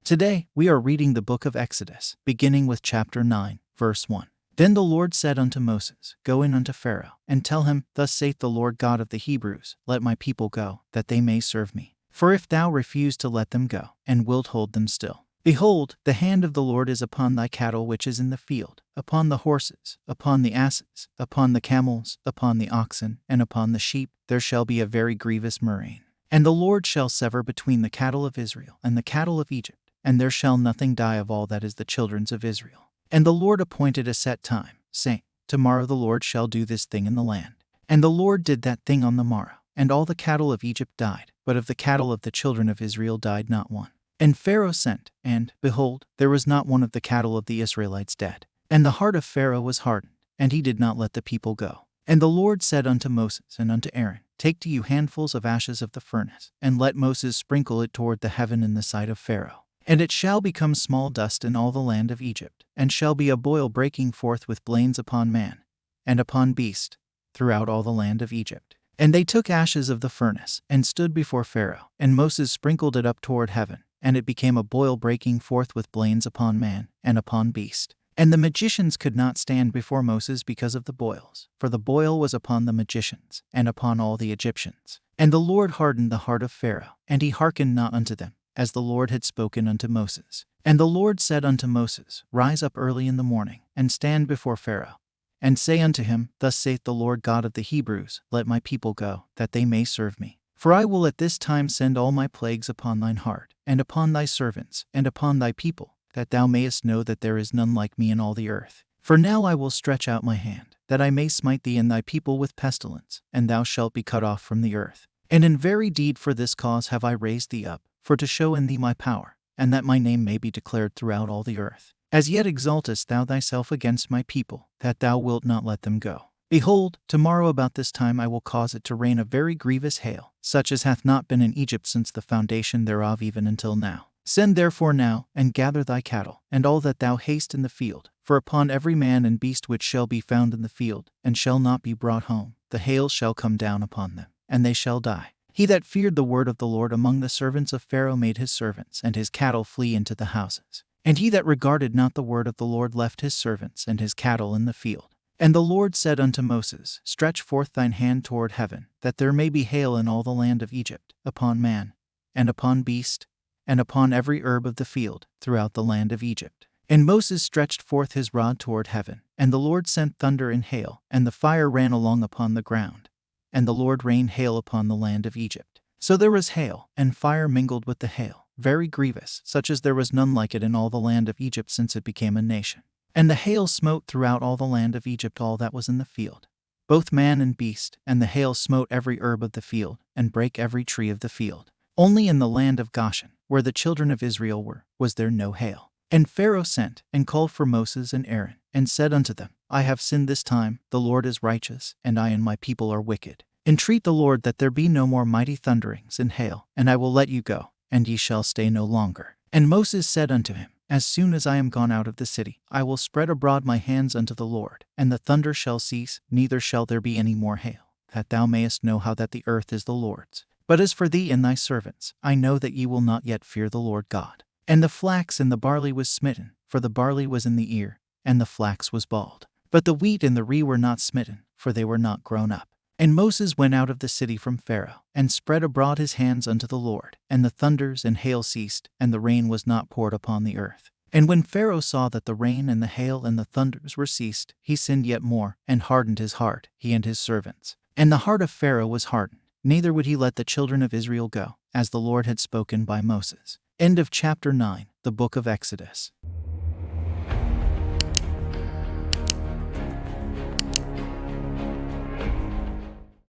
Today, we are reading the book of Exodus, beginning with chapter 9, verse 1. Then the Lord said unto Moses, Go in unto Pharaoh, and tell him, Thus saith the Lord God of the Hebrews, Let my people go, that they may serve me. For if thou refuse to let them go, and wilt hold them still, behold, the hand of the Lord is upon thy cattle which is in the field, upon the horses, upon the asses, upon the camels, upon the oxen, and upon the sheep, there shall be a very grievous murrain. And the Lord shall sever between the cattle of Israel and the cattle of Egypt, and there shall nothing die of all that is the children's of Israel. And the Lord appointed a set time, saying, Tomorrow the Lord shall do this thing in the land. And the Lord did that thing on the morrow, and all the cattle of Egypt died, but of the cattle of the children of Israel died not one. And Pharaoh sent, and, behold, there was not one of the cattle of the Israelites dead. And the heart of Pharaoh was hardened, and he did not let the people go. And the Lord said unto Moses and unto Aaron, Take to you handfuls of ashes of the furnace, and let Moses sprinkle it toward the heaven in the sight of Pharaoh. And it shall become small dust in all the land of Egypt, and shall be a boil breaking forth with blains upon man, and upon beast, throughout all the land of Egypt. And they took ashes of the furnace, and stood before Pharaoh, and Moses sprinkled it up toward heaven, and it became a boil breaking forth with blains upon man, and upon beast. And the magicians could not stand before Moses because of the boils, for the boil was upon the magicians, and upon all the Egyptians. And the Lord hardened the heart of Pharaoh, and he hearkened not unto them, as the Lord had spoken unto Moses. And the Lord said unto Moses, Rise up early in the morning, and stand before Pharaoh, and say unto him, Thus saith the Lord God of the Hebrews, Let my people go, that they may serve me. For I will at this time send all my plagues upon thine heart, and upon thy servants, and upon thy people, that thou mayest know that there is none like me in all the earth. For now I will stretch out my hand, that I may smite thee and thy people with pestilence, and thou shalt be cut off from the earth. And in very deed for this cause have I raised thee up, for to show in thee my power, and that my name may be declared throughout all the earth. As yet exaltest thou thyself against my people, that thou wilt not let them go. Behold, tomorrow about this time I will cause it to rain a very grievous hail, such as hath not been in Egypt since the foundation thereof even until now. Send therefore now, and gather thy cattle, and all that thou hast in the field, for upon every man and beast which shall be found in the field, and shall not be brought home, the hail shall come down upon them, and they shall die. He that feared the word of the Lord among the servants of Pharaoh made his servants and his cattle flee into the houses. And he that regarded not the word of the Lord left his servants and his cattle in the field. And the Lord said unto Moses, Stretch forth thine hand toward heaven, that there may be hail in all the land of Egypt, upon man, and upon beast, and upon every herb of the field, throughout the land of Egypt. And Moses stretched forth his rod toward heaven, and the Lord sent thunder and hail, and the fire ran along upon the ground. And the Lord rained hail upon the land of Egypt. So there was hail, and fire mingled with the hail, very grievous, such as there was none like it in all the land of Egypt since it became a nation. And the hail smote throughout all the land of Egypt all that was in the field, both man and beast, and the hail smote every herb of the field, and brake every tree of the field. Only in the land of Goshen, where the children of Israel were, was there no hail. And Pharaoh sent, and called for Moses and Aaron, and said unto them, I have sinned this time, the Lord is righteous, and I and my people are wicked. Entreat the Lord that there be no more mighty thunderings and hail, and I will let you go, and ye shall stay no longer. And Moses said unto him, As soon as I am gone out of the city, I will spread abroad my hands unto the Lord, and the thunder shall cease, neither shall there be any more hail, that thou mayest know how that the earth is the Lord's. But as for thee and thy servants, I know that ye will not yet fear the Lord God. And the flax and the barley was smitten, for the barley was in the ear, and the flax was bald. But the wheat and the rye were not smitten, for they were not grown up. And Moses went out of the city from Pharaoh, and spread abroad his hands unto the Lord, and the thunders and hail ceased, and the rain was not poured upon the earth. And when Pharaoh saw that the rain and the hail and the thunders were ceased, he sinned yet more, and hardened his heart, he and his servants. And the heart of Pharaoh was hardened, neither would he let the children of Israel go, as the Lord had spoken by Moses. End of chapter 9, the book of Exodus.